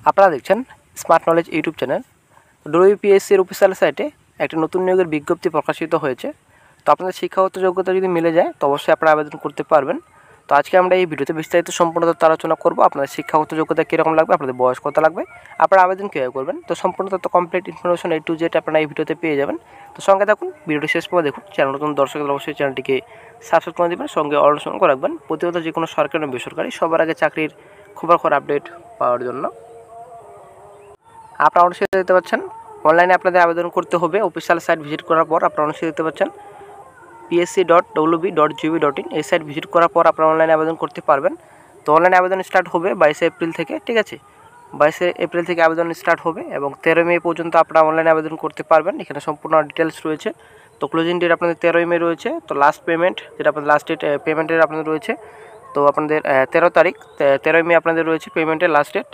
আপনারা দেখছেন smart knowledge YouTube channel. ডব্লিউবিপিএসসির অফিসিয়াল সাইটে একটি নতুন নিয়োগের বিজ্ঞপ্তি প্রকাশিত হয়েছে। তো আপনাদের শিক্ষাগত যোগ্যতা যদি মিলে যায় তো অবশ্যই আপনারা আবেদন করতে পারবেন। তো আজকে আমরা এই ভিডিওতে বিস্তারিত সম্পূর্ণ তথ্য আলোচনা করব। আপনাদের শিক্ষাগত যোগ্যতা কীরকম লাগবে, আপনাদের বয়স কত লাগবে, আপনারা আবেদন কীভাবে করবেন, তো সম্পূর্ণ তথ্য complete information A to Z আপনারা এই ভিডিওতে পেয়ে যাবেন। তো সঙ্গে থাকুন, ভিডিওটি শেষ পর্যন্ত দেখুন। চ্যানেল নতুন দর্শকদের অবশ্যই চ্যানেলটিকে সাবস্ক্রাইব করে দেবেন, সঙ্গে অল সঙ্গে রাখবেন প্রতিনিয়ত যে কোনো সরকারি এবং বেসরকারি সবার আগে চাকরির খবর আপডেট পাওয়ার জন্য। আপনারা অবশ্যই দেখতে পাচ্ছেন অনলাইনে আপনাদের আবেদন করতে হবে। অফিসিয়াল সাইট ভিজিট করার পর আপনারা অবশ্যই দেখতে পাচ্ছেন psc.wb.gov.in এই সাইট ভিজিট করার পর আপনারা অনলাইনে আবেদন করতে পারবেন। তো অনলাইনে আবেদন স্টার্ট হবে 22 এপ্রিল থেকে, ঠিক আছে। 22 এপ্রিল থেকে আবেদন স্টার্ট হবে এবং 13 মে পর্যন্ত আপনারা অনলাইনে আবেদন করতে পারবেন। এখানে সম্পূর্ণ ডিটেলস রয়েছে। তো ক্লোজিং ডেট আপনাদের 13 মে রয়েছে। তো লাস্ট পেমেন্ট যেটা আপনাদের লাস্ট ডেট পেমেন্টের আপনাদের রয়েছে, তো আপনাদের 13 তারিখ 13 মে আপনাদের রয়েছে পেমেন্টের লাস্ট ডেট।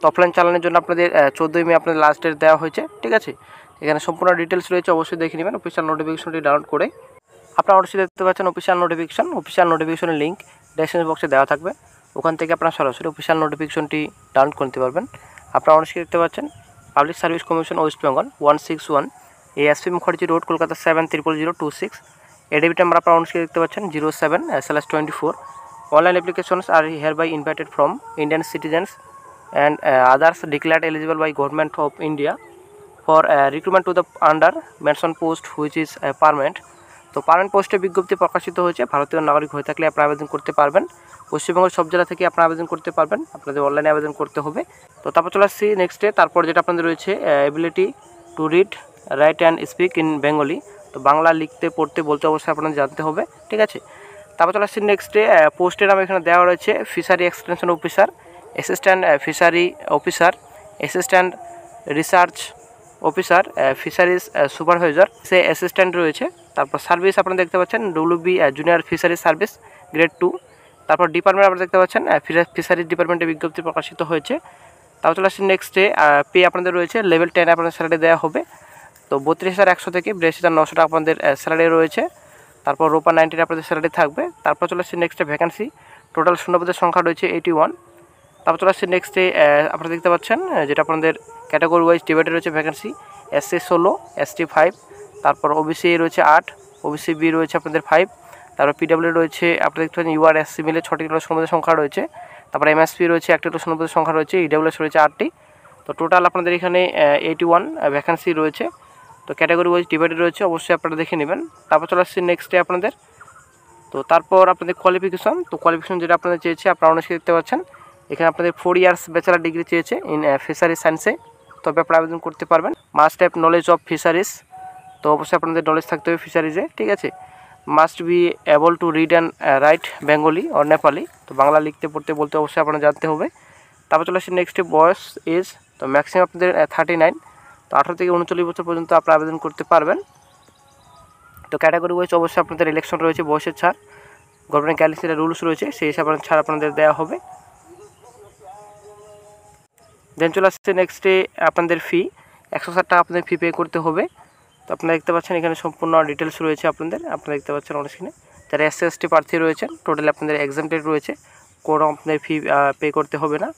অফলাইন চালানোর জন্য আপনাদের 14 মে আপনাদের লাস্ট ডেট দেওয়া হয়েছে, ঠিক আছে। এখানে সম্পূর্ণ ডিটেলস রয়েছে, অবশ্যই দেখে নেবেন অফিসিয়াল নোটিফিকেশনটি ডাউনলোড করে। আপনারা অবশ্যই দেখতে পাচ্ছেন অফিসিয়াল নোটিফিকেশনের লিঙ্ক ডেসক্রিপশন বক্সে দেওয়া থাকবে। ওখান থেকে আপনারা সরাসরি অফিসিয়াল নোটিফিকেশনটি ডাউনলোড করতে পারবেন। আপনারা অবশ্যই দেখতে পাচ্ছেন public service commission West Bengal 161 ASP Mukherjee road, Kolkata 700026। এডিবিট নাম্বার আপনারা অবশ্যই দেখতে পাচ্ছেন 07/24। Online applications are hereby invited from Indian citizens and others declared eligible by Government of India for recruitment to the under mentioned post which is permanent। তো permanent পোস্টে বিজ্ঞপ্তি প্রকাশিত হয়েছে। ভারতীয় নাগরিক হয়ে থাকলে আপনারা আবেদন করতে পারবেন। পশ্চিমবঙ্গের সব জেলা থেকে আপনারা আবেদন করতে পারবেন। আপনাদের অনলাইনে আবেদন করতে হবে। তো তারপর চলে আসছি নেক্সটে। তারপর যেটা আপনাদের রয়েছে ability to read, right and speak in Bengali. তো বাংলা লিখতে পড়তে বলতে অবশ্যই আপনাদের জানতে হবে, ঠিক আছে। তারপর চলে আসছি নেক্সটে। পোস্টের নাম এখানে দেওয়া রয়েছে fishery extension officer, assistant fishery officer, assistant research officer, fisheries supervisor, সে অ্যাসিস্ট্যান্ট রয়েছে। তারপর সার্ভিস আপনারা দেখতে পাচ্ছেন WB junior fishery service grade 2। তারপর ডিপার্টমেন্ট আপনারা দেখতে পাচ্ছেন ফিশারিজ ডিপার্টমেন্টে বিজ্ঞপ্তি প্রকাশিত হয়েছে। তারপর চলে আসছি নেক্সটে। পে আপনাদের রয়েছে লেভেল 10 আপনাদের স্যালারি দেওয়া হবে। তো 32,100 থেকে 82,900 টাকা আপনাদের স্যালারি রয়েছে। তারপর রোপা 90 আপনাদের স্যালারি থাকবে। তারপর চলে আসছে নেক্সটে ভ্যাকেন্সি, টোটাল শূন্যপদের সংখ্যা রয়েছে 81। তারপর চলে আসছে নেক্সটে। আপনারা দেখতে পাচ্ছেন যেটা আপনাদের ক্যাটাগরি ওয়াইজ ডিভাইডেড রয়েছে ভ্যাকেন্সি, SC 16, ST 5, তারপর OBC রয়েছে 8, OBC B রয়েছে আপনাদের 5, তারপর PW রয়েছে আপনারা দেখতে পাচ্ছেন URSC মিলে 6টি শূন্যপদের সংখ্যা রয়েছে। তারপর MSP রয়েছে 1টি শূন্যপদের সংখ্যা রয়েছে, EWS রয়েছে 8টি। তো টোটাল আপনাদের এখানে 81 ভ্যাকেন্সি রয়েছে। তো ক্যাটাগরি ওয়াইজ ডিভাইডেড রয়েছে, অবশ্যই আপনারা দেখে নেবেন। তারপর চলে আসছে নেক্সটে আপনাদের। তো তারপর আপনাদের কোয়ালিফিকেশন, তো কোয়ালিফিকেশন যেটা আপনাদের চেয়েছে আপনারা অনেকে দেখতে পাচ্ছেন এখানে আপনাদের 4 ইয়ার্স ব্যাচেলার ডিগ্রি চেয়েছে ইন ফিশারিজ সায়েন্সে। তবে আপনারা আবেদন করতে পারবেন। Must have knowledge of fisheries, তো অবশ্যই আপনাদের নলেজ থাকতে হবে ফিশারিজে, ঠিক আছে। Must be able to read and right Bengali or Nepali, তো বাংলা লিখতে পড়তে বলতে অবশ্যই আপনারা জানতে হবে। তারপর চলে আসছে নেক্সটে বয়স এজ, তো ম্যাক্সিমাম আপনাদের 39, তো 18 থেকে 39 বছর পর্যন্ত আপনারা আবেদন করতে পারবেন। তো ক্যাটাগরি ওয়াইজ অবশ্যই আপনাদের ইলেকশন রয়েছে, বয়সের ছাড়, গভর্নমেন্ট গ্যালাক্সির রুলস রয়েছে, সেই হিসাবে ছাড় আপনাদের দেওয়া হবে। দেন চলে আসছে নেক্সটে আপনাদের ফি 160 টাকা আপনাদের ফি পে করতে হবে। তো আপনারা দেখতে পাচ্ছেন এখানে সম্পূর্ণ ডিটেলস রয়েছে আপনাদের, আপনারা দেখতে পাচ্ছেন অন স্ক্রিনে। যারা SC ST প্রার্থী রয়েছেন টোটালি আপনাদের এক্সামটেড রয়েছে, কোনো আপনাদের ফি পে করতে হবে না।